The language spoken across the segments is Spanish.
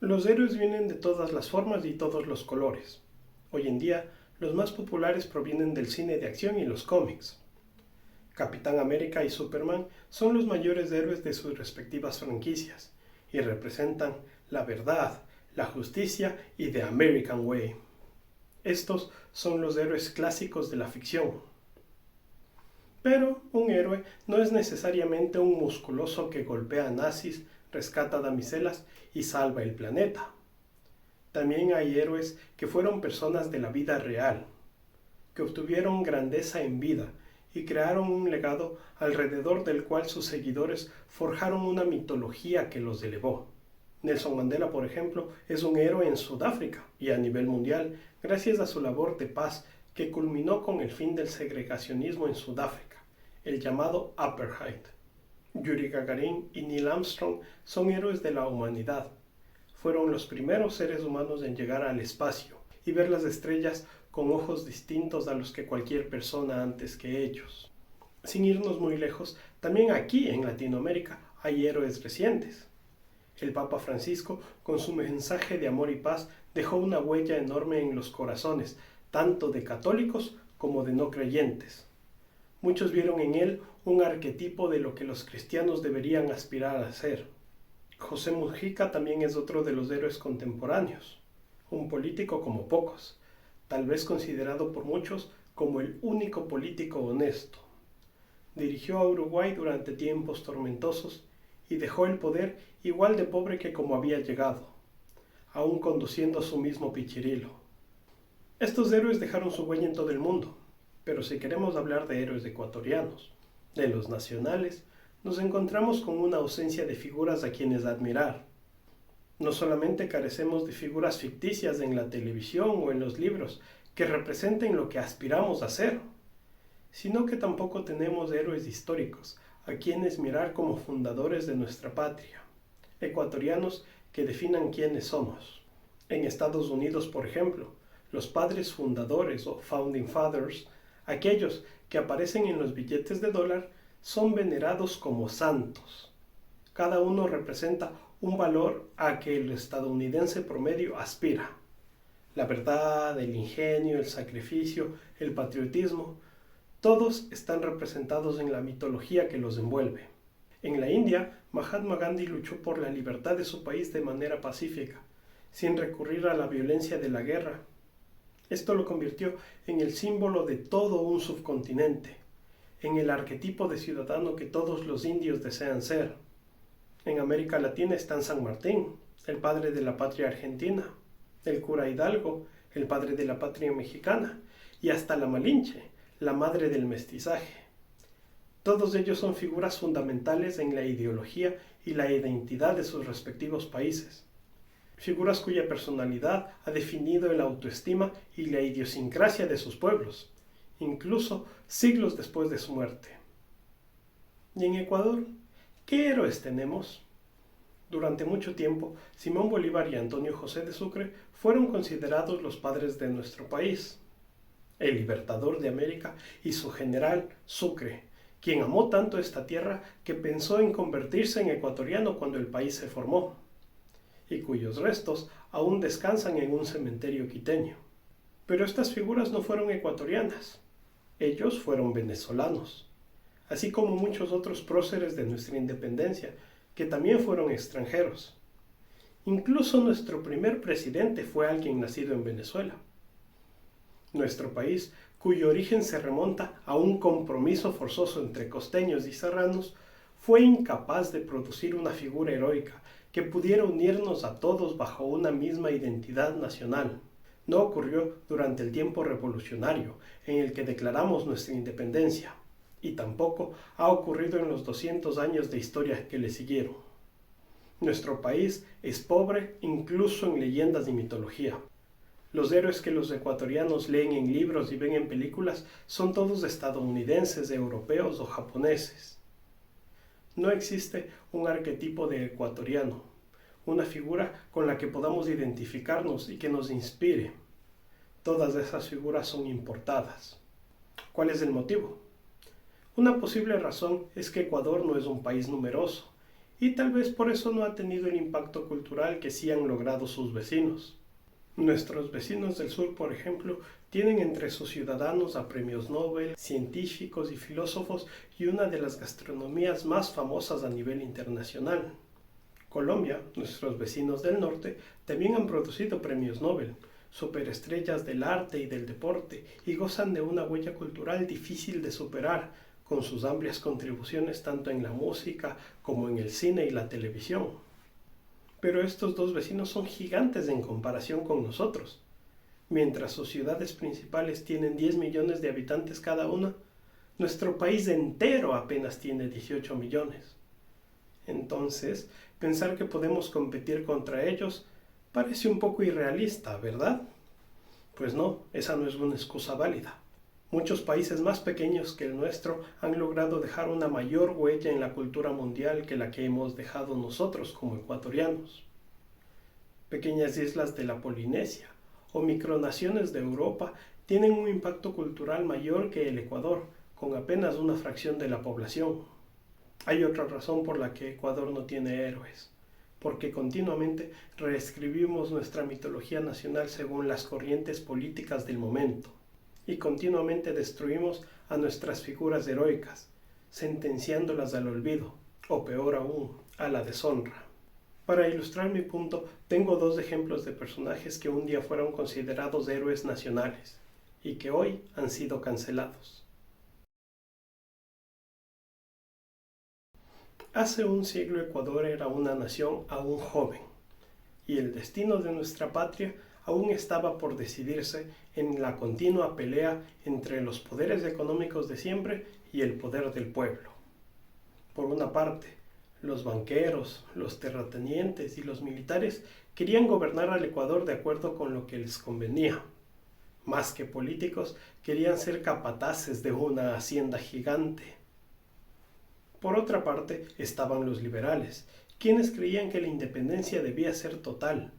Los héroes vienen de todas las formas y todos los colores. Hoy en día, los más populares provienen del cine de acción y los cómics. Capitán América y Superman son los mayores héroes de sus respectivas franquicias y representan la verdad, la justicia y The American Way. Estos son los héroes clásicos de la ficción. Pero un héroe no es necesariamente un musculoso que golpea nazis, rescata damiselas y salva el planeta. También hay héroes que fueron personas de la vida real, que obtuvieron grandeza en vida y crearon un legado alrededor del cual sus seguidores forjaron una mitología que los elevó. Nelson Mandela, por ejemplo, es un héroe en Sudáfrica y a nivel mundial gracias a su labor de paz que culminó con el fin del segregacionismo en Sudáfrica, el llamado Apartheid. Yuri Gagarin y Neil Armstrong son héroes de la humanidad. Fueron los primeros seres humanos en llegar al espacio y ver las estrellas con ojos distintos a los que cualquier persona antes que ellos. Sin irnos muy lejos, también aquí en Latinoamérica hay héroes recientes. El Papa Francisco, con su mensaje de amor y paz, dejó una huella enorme en los corazones, tanto de católicos como de no creyentes. Muchos vieron en él un arquetipo de lo que los cristianos deberían aspirar a ser. José Mujica también es otro de los héroes contemporáneos, un político como pocos, tal vez considerado por muchos como el único político honesto. Dirigió a Uruguay durante tiempos tormentosos y dejó el poder igual de pobre que como había llegado, aún conduciendo su mismo pichirilo. Estos héroes dejaron su huella en todo el mundo, pero si queremos hablar de héroes ecuatorianos, de los nacionales, nos encontramos con una ausencia de figuras a quienes admirar. No solamente carecemos de figuras ficticias en la televisión o en los libros que representen lo que aspiramos a ser, sino que tampoco tenemos héroes históricos a quienes mirar como fundadores de nuestra patria, ecuatorianos que definan quiénes somos. En Estados Unidos, por ejemplo, los padres fundadores o founding fathers, aquellos que aparecen en los billetes de dólar, son venerados como santos. Cada uno representa un valor a que el estadounidense promedio aspira. La verdad, el ingenio, el sacrificio, el patriotismo, todos están representados en la mitología que los envuelve. En la India, Mahatma Gandhi luchó por la libertad de su país de manera pacífica, sin recurrir a la violencia de la guerra. Esto lo convirtió en el símbolo de todo un subcontinente, en el arquetipo de ciudadano que todos los indios desean ser. En América Latina están San Martín, el padre de la patria argentina, el cura Hidalgo, el padre de la patria mexicana, y hasta la Malinche, la madre del mestizaje. Todos ellos son figuras fundamentales en la ideología y la identidad de sus respectivos países. Figuras cuya personalidad ha definido la autoestima y la idiosincrasia de sus pueblos, incluso siglos después de su muerte. ¿Y en Ecuador? ¿Qué héroes tenemos? Durante mucho tiempo, Simón Bolívar y Antonio José de Sucre fueron considerados los padres de nuestro país. El libertador de América y su general Sucre, quien amó tanto esta tierra que pensó en convertirse en ecuatoriano cuando el país se formó, y cuyos restos aún descansan en un cementerio quiteño. Pero estas figuras no fueron ecuatorianas, ellos fueron venezolanos, así como muchos otros próceres de nuestra independencia, que también fueron extranjeros. Incluso nuestro primer presidente fue alguien nacido en Venezuela. Nuestro país, cuyo origen se remonta a un compromiso forzoso entre costeños y serranos, fue incapaz de producir una figura heroica que pudiera unirnos a todos bajo una misma identidad nacional. No ocurrió durante el tiempo revolucionario, en el que declaramos nuestra independencia, y tampoco ha ocurrido en los 200 años de historia que le siguieron. Nuestro país es pobre incluso en leyendas y mitología. Los héroes que los ecuatorianos leen en libros y ven en películas son todos estadounidenses, europeos o japoneses. No existe un arquetipo de ecuatoriano, una figura con la que podamos identificarnos y que nos inspire. Todas esas figuras son importadas. ¿Cuál es el motivo? Una posible razón es que Ecuador no es un país numeroso y tal vez por eso no ha tenido el impacto cultural que sí han logrado sus vecinos. Nuestros vecinos del sur, por ejemplo, tienen entre sus ciudadanos a premios Nobel, científicos y filósofos y una de las gastronomías más famosas a nivel internacional. Colombia, nuestros vecinos del norte, también han producido premios Nobel, superestrellas del arte y del deporte, y gozan de una huella cultural difícil de superar, con sus amplias contribuciones tanto en la música como en el cine y la televisión. Pero estos dos vecinos son gigantes en comparación con nosotros. Mientras sus ciudades principales tienen 10 millones de habitantes cada una, nuestro país entero apenas tiene 18 millones. Entonces, pensar que podemos competir contra ellos parece un poco irrealista, ¿verdad? Pues no, esa no es una excusa válida. Muchos países más pequeños que el nuestro han logrado dejar una mayor huella en la cultura mundial que la que hemos dejado nosotros como ecuatorianos. Pequeñas islas de la Polinesia o micronaciones de Europa tienen un impacto cultural mayor que el Ecuador, con apenas una fracción de la población. Hay otra razón por la que Ecuador no tiene héroes, porque continuamente reescribimos nuestra mitología nacional según las corrientes políticas del momento, y continuamente destruimos a nuestras figuras heroicas, sentenciándolas al olvido, o peor aún, a la deshonra. Para ilustrar mi punto, tengo dos ejemplos de personajes que un día fueron considerados héroes nacionales, y que hoy han sido cancelados. Hace un siglo Ecuador era una nación aún joven, y el destino de nuestra patria aún estaba por decidirse en la continua pelea entre los poderes económicos de siempre y el poder del pueblo. Por una parte, los banqueros, los terratenientes y los militares querían gobernar al Ecuador de acuerdo con lo que les convenía. Más que políticos, querían ser capataces de una hacienda gigante. Por otra parte, estaban los liberales, quienes creían que la independencia debía ser total,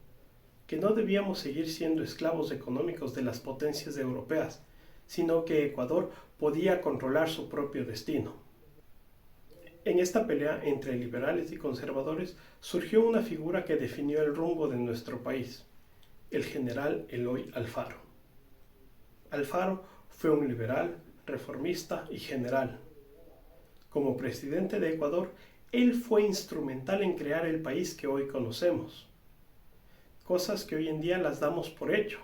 que no debíamos seguir siendo esclavos económicos de las potencias europeas, sino que Ecuador podía controlar su propio destino. En esta pelea entre liberales y conservadores surgió una figura que definió el rumbo de nuestro país, el general Eloy Alfaro. Alfaro fue un liberal, reformista y general. Como presidente de Ecuador, él fue instrumental en crear el país que hoy conocemos. Cosas que hoy en día las damos por hecho.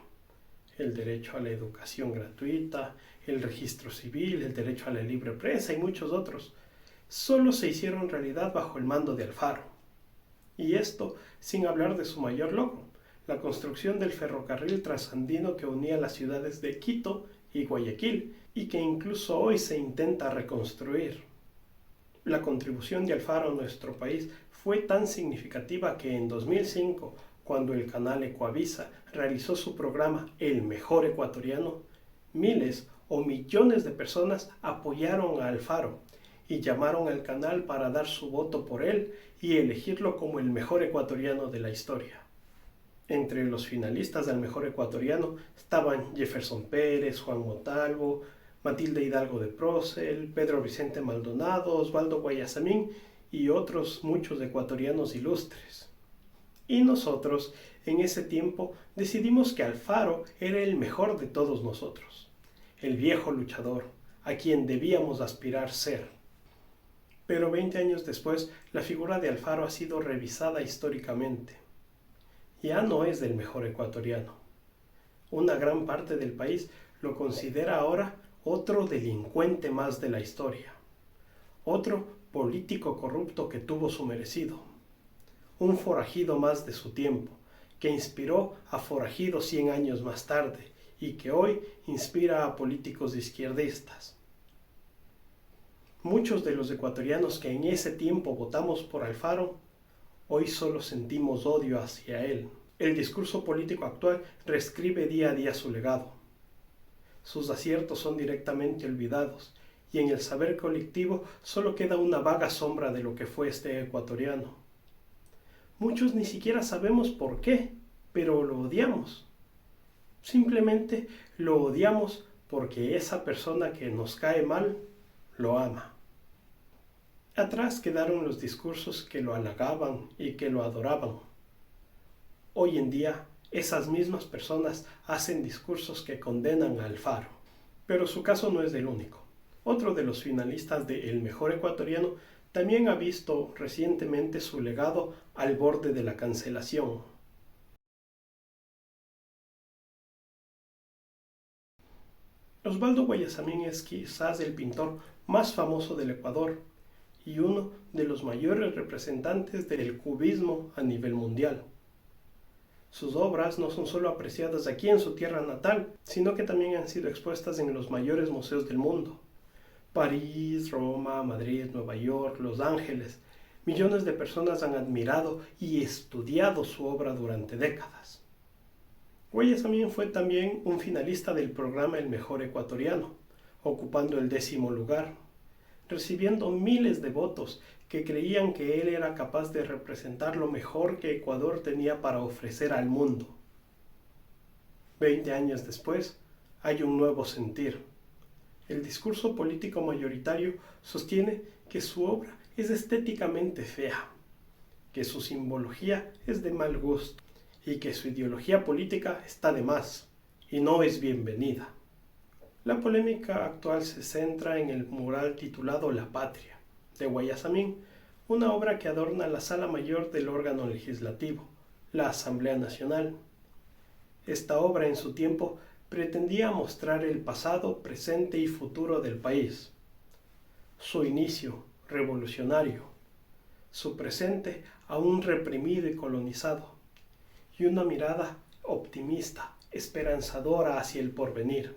El derecho a la educación gratuita, el registro civil, el derecho a la libre prensa y muchos otros, solo se hicieron realidad bajo el mando de Alfaro. Y esto sin hablar de su mayor logro, la construcción del ferrocarril trasandino que unía las ciudades de Quito y Guayaquil y que incluso hoy se intenta reconstruir. La contribución de Alfaro a nuestro país fue tan significativa que en 2005, cuando el canal Ecuavisa realizó su programa El Mejor Ecuatoriano, miles o millones de personas apoyaron a Alfaro y llamaron al canal para dar su voto por él y elegirlo como el mejor ecuatoriano de la historia. Entre los finalistas del Mejor Ecuatoriano estaban Jefferson Pérez, Juan Montalvo, Matilde Hidalgo de Procel, Pedro Vicente Maldonado, Osvaldo Guayasamín y otros muchos ecuatorianos ilustres. Y nosotros, en ese tiempo, decidimos que Alfaro era el mejor de todos nosotros, el viejo luchador, a quien debíamos aspirar ser. Pero 20 años después, la figura de Alfaro ha sido revisada históricamente. Ya no es del mejor ecuatoriano. Una gran parte del país lo considera ahora otro delincuente más de la historia, otro político corrupto que tuvo su merecido, un forajido más de su tiempo, que inspiró a forajidos 100 años más tarde y que hoy inspira a políticos izquierdistas. Muchos de los ecuatorianos que en ese tiempo votamos por Alfaro, hoy solo sentimos odio hacia él. El discurso político actual reescribe día a día su legado. Sus aciertos son directamente olvidados y en el saber colectivo solo queda una vaga sombra de lo que fue este ecuatoriano. Muchos ni siquiera sabemos por qué, pero lo odiamos. Simplemente lo odiamos porque esa persona que nos cae mal lo ama. Atrás quedaron los discursos que lo halagaban y que lo adoraban. Hoy en día, esas mismas personas hacen discursos que condenan a Alfaro. Pero su caso no es el único. Otro de los finalistas de El Mejor Ecuatoriano también ha visto recientemente su legado al borde de la cancelación. Osvaldo Guayasamín es quizás el pintor más famoso del Ecuador y uno de los mayores representantes del cubismo a nivel mundial. Sus obras no son solo apreciadas aquí en su tierra natal, sino que también han sido expuestas en los mayores museos del mundo. París, Roma, Madrid, Nueva York, Los Ángeles. Millones de personas han admirado y estudiado su obra durante décadas. Guayasamín fue también un finalista del programa El Mejor Ecuatoriano, ocupando el 10º lugar, recibiendo miles de votos que creían que él era capaz de representar lo mejor que Ecuador tenía para ofrecer al mundo. 20 años después, hay un nuevo sentir. El discurso político mayoritario sostiene que su obra es estéticamente fea, que su simbología es de mal gusto y que su ideología política está de más y no es bienvenida. La polémica actual se centra en el mural titulado La Patria, de Guayasamín, una obra que adorna la sala mayor del órgano legislativo, la Asamblea Nacional. Esta obra en su tiempo pretendía mostrar el pasado, presente y futuro del país. Su inicio, revolucionario. Su presente, aún reprimido y colonizado. Y una mirada optimista, esperanzadora hacia el porvenir.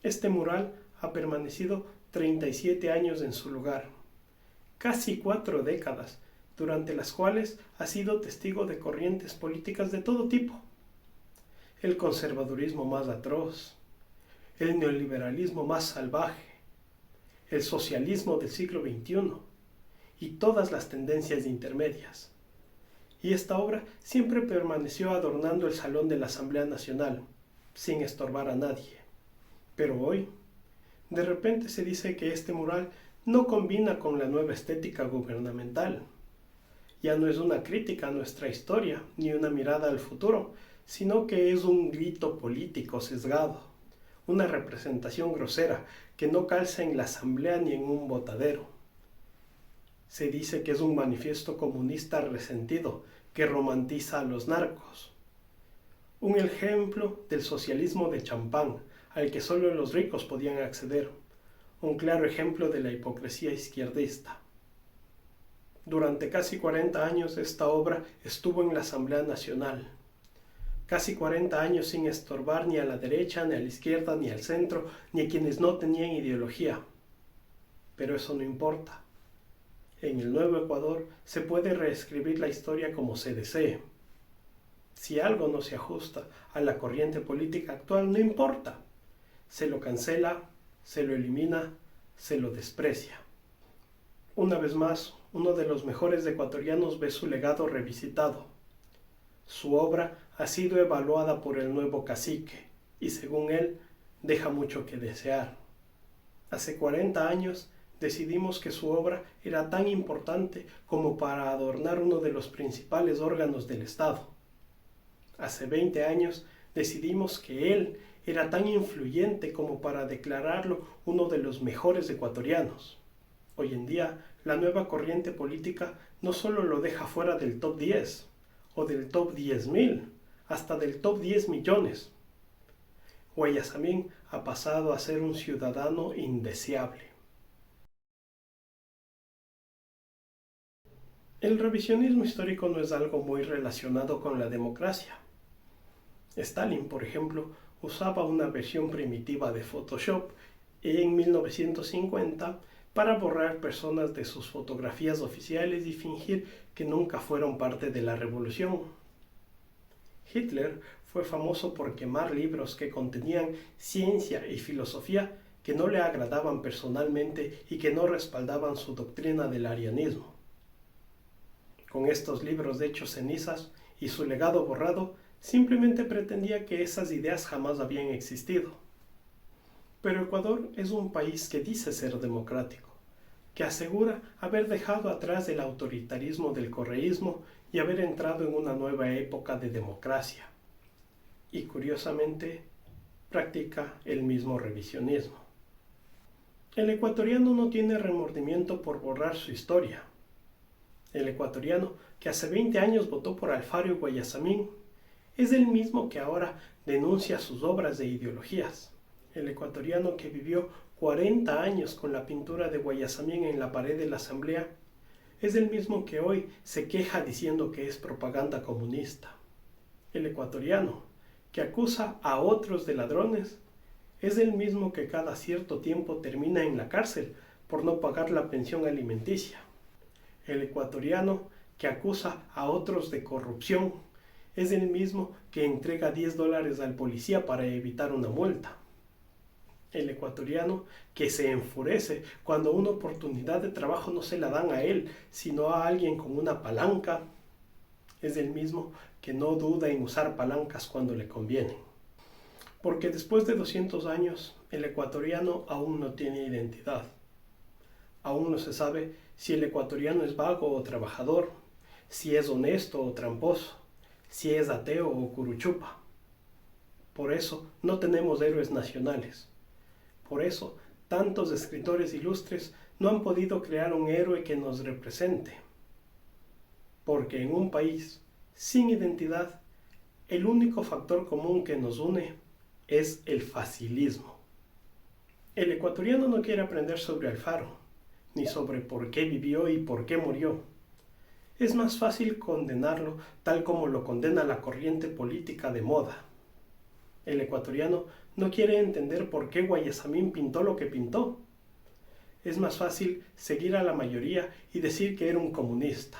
Este mural ha permanecido 37 años en su lugar, casi 4 décadas, durante las cuales ha sido testigo de corrientes políticas de todo tipo. El conservadurismo más atroz, el neoliberalismo más salvaje, el socialismo del siglo XXI y todas las tendencias intermedias. Y esta obra siempre permaneció adornando el salón de la Asamblea Nacional, sin estorbar a nadie. Pero hoy, de repente se dice que este mural no combina con la nueva estética gubernamental. Ya no es una crítica a nuestra historia, ni una mirada al futuro, sino que es un grito político sesgado, una representación grosera que no calza en la asamblea ni en un botadero. Se dice que es un manifiesto comunista resentido que romantiza a los narcos. Un ejemplo del socialismo de champán, al que solo los ricos podían acceder. Un claro ejemplo de la hipocresía izquierdista. Durante casi 40 años esta obra estuvo en la Asamblea Nacional. Casi 40 años sin estorbar ni a la derecha, ni a la izquierda, ni al centro, ni a quienes no tenían ideología. Pero eso no importa. En el nuevo Ecuador se puede reescribir la historia como se desee. Si algo no se ajusta a la corriente política actual, no importa. Se lo cancela, se lo elimina, se lo desprecia. Una vez más, uno de los mejores ecuatorianos ve su legado revisitado. Su obra ha sido evaluada por el nuevo cacique y, según él, deja mucho que desear. Hace 40 años decidimos que su obra era tan importante como para adornar uno de los principales órganos del Estado. Hace 20 años decidimos que él era tan influyente como para declararlo uno de los mejores ecuatorianos. Hoy en día, la nueva corriente política no solo lo deja fuera del top 10 o del top 10.000, hasta del top 10 millones. Guayasamín ha pasado a ser un ciudadano indeseable. El revisionismo histórico no es algo muy relacionado con la democracia. Stalin, por ejemplo, usaba una versión primitiva de Photoshop en 1950 para borrar personas de sus fotografías oficiales y fingir que nunca fueron parte de la revolución. Hitler fue famoso por quemar libros que contenían ciencia y filosofía que no le agradaban personalmente y que no respaldaban su doctrina del arianismo. Con estos libros hechos cenizas y su legado borrado, simplemente pretendía que esas ideas jamás habían existido. Pero Ecuador es un país que dice ser democrático. que asegura haber dejado atrás el autoritarismo del correísmo y haber entrado en una nueva época de democracia. Y curiosamente, practica el mismo revisionismo. El ecuatoriano no tiene remordimiento por borrar su historia. El ecuatoriano que hace 20 años votó por Alfaro y Guayasamín es el mismo que ahora denuncia sus obras de ideologías. El ecuatoriano que vivió 40 años con la pintura de Guayasamín en la pared de la Asamblea es el mismo que hoy se queja diciendo que es propaganda comunista. El ecuatoriano que acusa a otros de ladrones es el mismo que cada cierto tiempo termina en la cárcel por no pagar la pensión alimenticia. El ecuatoriano que acusa a otros de corrupción es el mismo que entrega $10 al policía para evitar una multa. El ecuatoriano que se enfurece cuando una oportunidad de trabajo no se la dan a él, sino a alguien con una palanca, es el mismo que no duda en usar palancas cuando le conviene. Porque después de 200 años, el ecuatoriano aún no tiene identidad. Aún no se sabe si el ecuatoriano es vago o trabajador, si es honesto o tramposo, si es ateo o curuchupa. Por eso no tenemos héroes nacionales. Por eso tantos escritores ilustres no han podido crear un héroe que nos represente. Porque en un país sin identidad, el único factor común que nos une es el facilismo. El ecuatoriano no quiere aprender sobre Alfaro, ni sobre por qué vivió y por qué murió. Es más fácil condenarlo tal como lo condena la corriente política de moda. El ecuatoriano no quiere entender por qué Guayasamín pintó lo que pintó. Es más fácil seguir a la mayoría y decir que era un comunista.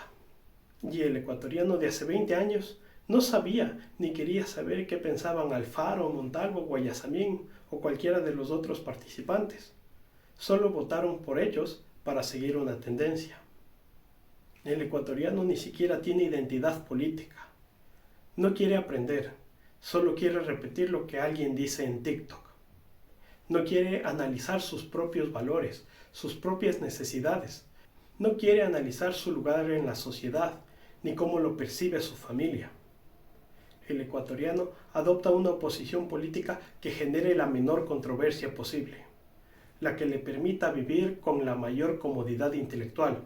Y el ecuatoriano de hace 20 años no sabía ni quería saber qué pensaban Alfaro, Montalvo, Guayasamín o cualquiera de los otros participantes. Solo votaron por ellos para seguir una tendencia. El ecuatoriano ni siquiera tiene identidad política. No quiere aprender, solo quiere repetir lo que alguien dice en TikTok. No quiere analizar sus propios valores, sus propias necesidades. No quiere analizar su lugar en la sociedad, ni cómo lo percibe su familia. El ecuatoriano adopta una oposición política que genere la menor controversia posible, la que le permita vivir con la mayor comodidad intelectual,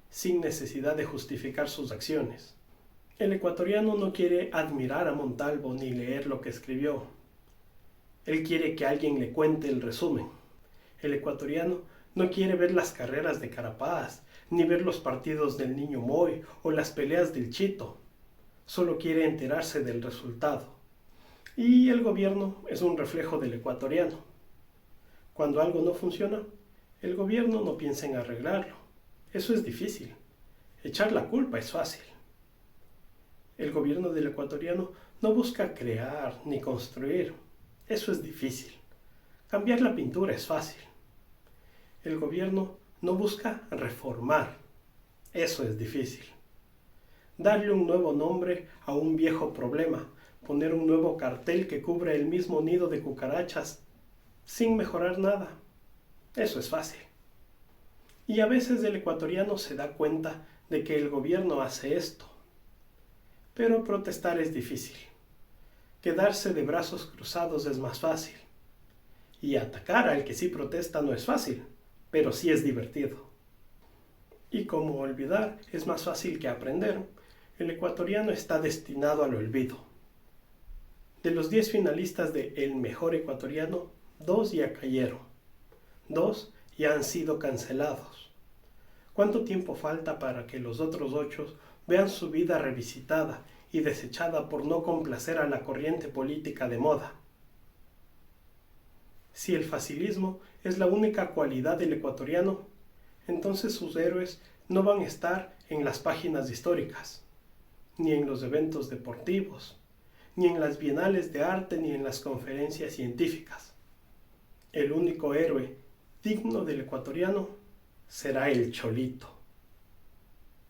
sin necesidad de justificar sus acciones. El ecuatoriano no quiere admirar a Montalvo ni leer lo que escribió. Él quiere que alguien le cuente el resumen. El ecuatoriano no quiere ver las carreras de Carapaz, ni ver los partidos del Niño Moy o las peleas del Chito. Solo quiere enterarse del resultado. Y el gobierno es un reflejo del ecuatoriano. Cuando algo no funciona, el gobierno no piensa en arreglarlo. Eso es difícil. Echar la culpa es fácil. El gobierno del ecuatoriano no busca crear ni construir. Eso es difícil. Cambiar la pintura es fácil. El gobierno no busca reformar. Eso es difícil. Darle un nuevo nombre a un viejo problema, poner un nuevo cartel que cubra el mismo nido de cucarachas sin mejorar nada. Eso es fácil. Y a veces el ecuatoriano se da cuenta de que el gobierno hace esto. Pero protestar es difícil. Quedarse de brazos cruzados es más fácil. Y atacar al que sí protesta no es fácil, pero sí es divertido. Y como olvidar es más fácil que aprender, el ecuatoriano está destinado al olvido. De los 10 finalistas de El Mejor Ecuatoriano, 2 ya cayeron. 2 ya han sido cancelados. ¿Cuánto tiempo falta para que los otros 8 vean su vida revisitada y desechada por no complacer a la corriente política de moda? Si el facilismo es la única cualidad del ecuatoriano, entonces sus héroes no van a estar en las páginas históricas, ni en los eventos deportivos, ni en las bienales de arte, ni en las conferencias científicas. El único héroe digno del ecuatoriano será el Cholito.